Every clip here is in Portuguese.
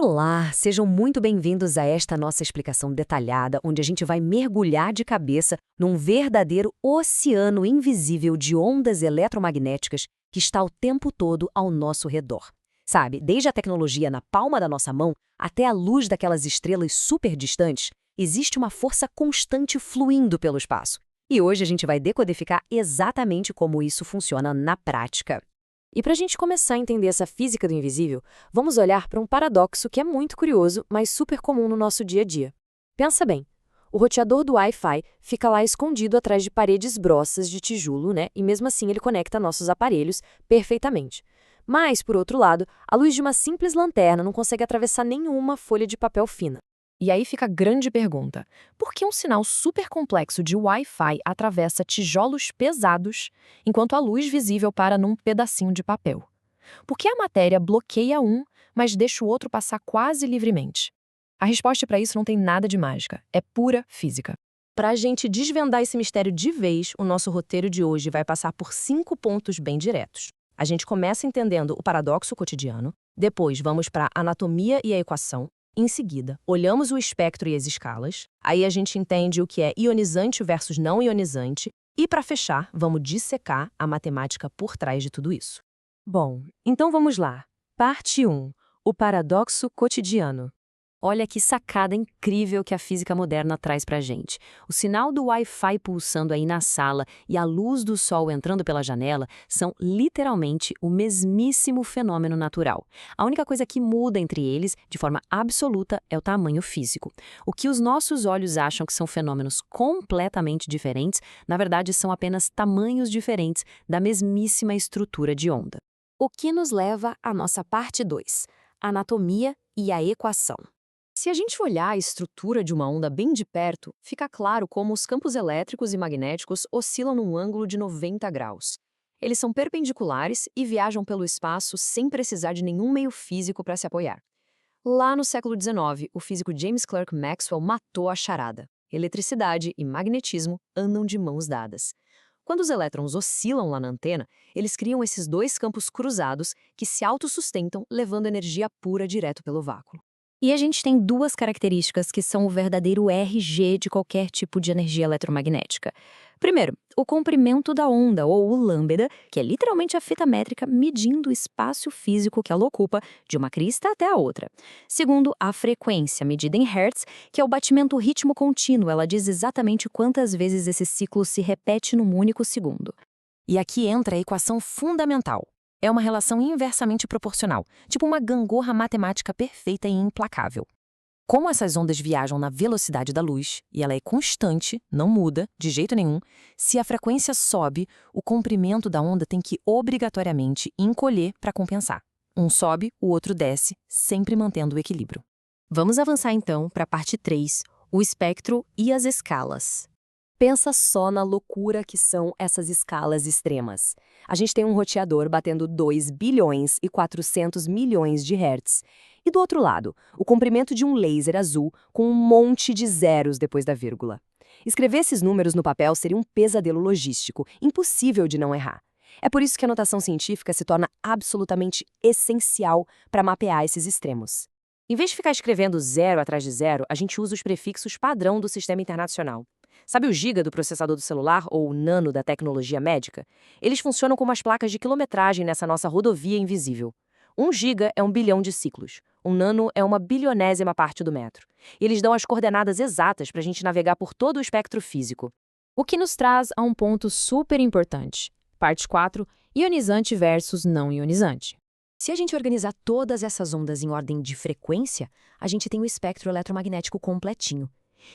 Olá, sejam muito bem-vindos a esta nossa explicação detalhada, onde a gente vai mergulhar de cabeça num verdadeiro oceano invisível de ondas eletromagnéticas que está o tempo todo ao nosso redor. Sabe, desde a tecnologia na palma da nossa mão até a luz daquelas estrelas super distantes, existe uma força constante fluindo pelo espaço. E hoje a gente vai decodificar exatamente como isso funciona na prática. E para a gente começar a entender essa física do invisível, vamos olhar para um paradoxo que é muito curioso, mas super comum no nosso dia a dia. Pensa bem, o roteador do Wi-Fi fica lá escondido atrás de paredes grossas de tijolo, né? E mesmo assim ele conecta nossos aparelhos perfeitamente. Mas, por outro lado, a luz de uma simples lanterna não consegue atravessar nenhuma folha de papel fina. E aí fica a grande pergunta: por que um sinal super complexo de Wi-Fi atravessa tijolos pesados, enquanto a luz visível para num pedacinho de papel? Por que a matéria bloqueia um, mas deixa o outro passar quase livremente? A resposta para isso não tem nada de mágica, é pura física. Para a gente desvendar esse mistério de vez, o nosso roteiro de hoje vai passar por 5 pontos bem diretos. A gente começa entendendo o paradoxo cotidiano, depois vamos para a anatomia e a equação. Em seguida, olhamos o espectro e as escalas, aí a gente entende o que é ionizante versus não ionizante, e para fechar, vamos dissecar a matemática por trás de tudo isso. Bom, então vamos lá. Parte 1. O paradoxo cotidiano. Olha que sacada incrível que a física moderna traz pra gente. O sinal do Wi-Fi pulsando aí na sala e a luz do sol entrando pela janela são literalmente o mesmíssimo fenômeno natural. A única coisa que muda entre eles, de forma absoluta, é o tamanho físico. O que os nossos olhos acham que são fenômenos completamente diferentes, na verdade são apenas tamanhos diferentes da mesmíssima estrutura de onda. O que nos leva à nossa parte 2, anatomia e a equação. Se a gente olhar a estrutura de uma onda bem de perto, fica claro como os campos elétricos e magnéticos oscilam num ângulo de 90 graus. Eles são perpendiculares e viajam pelo espaço sem precisar de nenhum meio físico para se apoiar. Lá no século XIX, o físico James Clerk Maxwell matou a charada. Eletricidade e magnetismo andam de mãos dadas. Quando os elétrons oscilam lá na antena, eles criam esses dois campos cruzados que se autossustentam, levando energia pura direto pelo vácuo. E a gente tem duas características que são o verdadeiro RG de qualquer tipo de energia eletromagnética. Primeiro, o comprimento da onda, ou o lambda, que é literalmente a fita métrica medindo o espaço físico que ela ocupa de uma crista até a outra. Segundo, a frequência, medida em hertz, que é o batimento ritmo contínuo. Ela diz exatamente quantas vezes esse ciclo se repete num único segundo. E aqui entra a equação fundamental. É uma relação inversamente proporcional, tipo uma gangorra matemática perfeita e implacável. Como essas ondas viajam na velocidade da luz, e ela é constante, não muda, de jeito nenhum, se a frequência sobe, o comprimento da onda tem que obrigatoriamente encolher para compensar. Um sobe, o outro desce, sempre mantendo o equilíbrio. Vamos avançar então para a parte 3, o espectro e as escalas. Pensa só na loucura que são essas escalas extremas. A gente tem um roteador batendo 2 bilhões e 400 milhões de hertz. E do outro lado, o comprimento de um laser azul com um monte de zeros depois da vírgula. Escrever esses números no papel seria um pesadelo logístico, impossível de não errar. É por isso que a notação científica se torna absolutamente essencial para mapear esses extremos. Em vez de ficar escrevendo zero atrás de zero, a gente usa os prefixos padrão do sistema internacional. Sabe o giga do processador do celular ou o nano da tecnologia médica? Eles funcionam como as placas de quilometragem nessa nossa rodovia invisível. 1 giga é 1 bilhão de ciclos. 1 nano é uma bilionésima parte do metro. E eles dão as coordenadas exatas para a gente navegar por todo o espectro físico. O que nos traz a um ponto super importante. Parte 4, ionizante versus não ionizante. Se a gente organizar todas essas ondas em ordem de frequência, a gente tem o espectro eletromagnético completinho.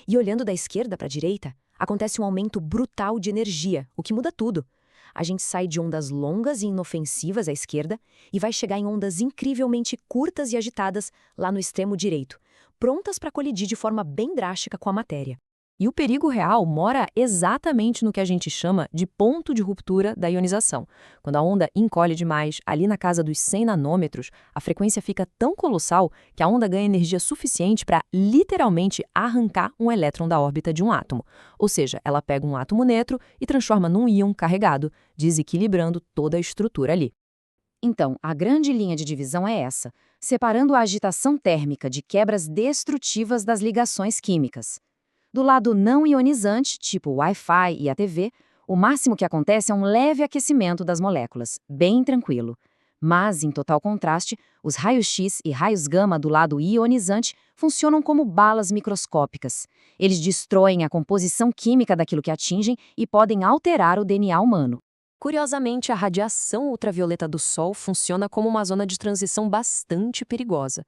E olhando da esquerda para a direita, acontece um aumento brutal de energia, o que muda tudo. A gente sai de ondas longas e inofensivas à esquerda e vai chegar em ondas incrivelmente curtas e agitadas lá no extremo direito, prontas para colidir de forma bem drástica com a matéria. E o perigo real mora exatamente no que a gente chama de ponto de ruptura da ionização. Quando a onda encolhe demais, ali na casa dos 100 nanômetros, a frequência fica tão colossal que a onda ganha energia suficiente para literalmente arrancar um elétron da órbita de um átomo. Ou seja, ela pega um átomo neutro e transforma num íon carregado, desequilibrando toda a estrutura ali. Então, a grande linha de divisão é essa. separando a agitação térmica de quebras destrutivas das ligações químicas. Do lado não ionizante, tipo o Wi-Fi e a TV, o máximo que acontece é um leve aquecimento das moléculas, bem tranquilo. Mas, em total contraste, os raios-X e raios gama do lado ionizante funcionam como balas microscópicas. Eles destroem a composição química daquilo que atingem e podem alterar o DNA humano. Curiosamente, a radiação ultravioleta do Sol funciona como uma zona de transição bastante perigosa.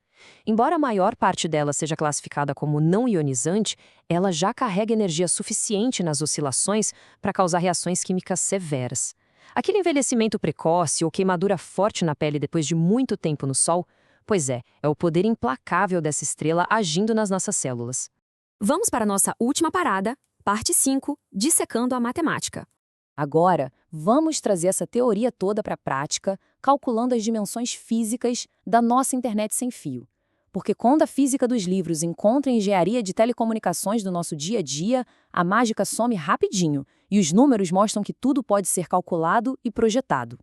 Embora a maior parte dela seja classificada como não ionizante, ela já carrega energia suficiente nas oscilações para causar reações químicas severas. Aquele envelhecimento precoce ou queimadura forte na pele depois de muito tempo no Sol, pois é o poder implacável dessa estrela agindo nas nossas células. Vamos para a nossa última parada, parte 5, dissecando a matemática. Agora, vamos trazer essa teoria toda para a prática, calculando as dimensões físicas da nossa internet sem fio. Porque quando a física dos livros encontra a engenharia de telecomunicações do nosso dia a dia, a mágica some rapidinho e os números mostram que tudo pode ser calculado e projetado.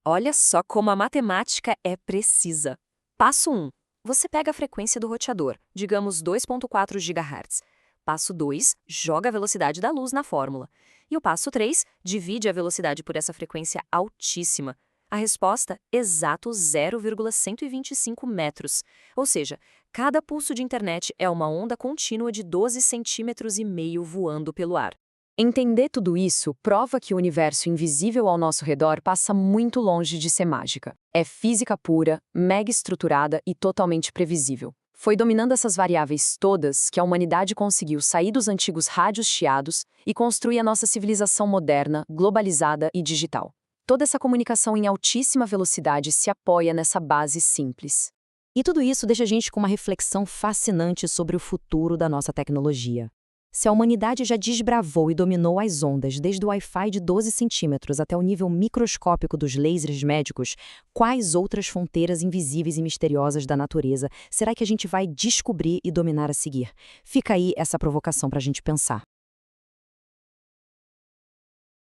Olha só como a matemática é precisa. Passo 1. Você pega a frequência do roteador, digamos 2.4 GHz. Passo 2, joga a velocidade da luz na fórmula. E o passo 3, divide a velocidade por essa frequência altíssima. A resposta, exato 0,125 metros. Ou seja, cada pulso de internet é uma onda contínua de 12,5 centímetros voando pelo ar. Entender tudo isso prova que o universo invisível ao nosso redor passa muito longe de ser mágica. É física pura, mega estruturada e totalmente previsível. Foi dominando essas variáveis todas que a humanidade conseguiu sair dos antigos rádios chiados e construir a nossa civilização moderna, globalizada e digital. Toda essa comunicação em altíssima velocidade se apoia nessa base simples. E tudo isso deixa a gente com uma reflexão fascinante sobre o futuro da nossa tecnologia. Se a humanidade já desbravou e dominou as ondas desde o Wi-Fi de 12 centímetros até o nível microscópico dos lasers médicos, quais outras fronteiras invisíveis e misteriosas da natureza será que a gente vai descobrir e dominar a seguir? Fica aí essa provocação para a gente pensar.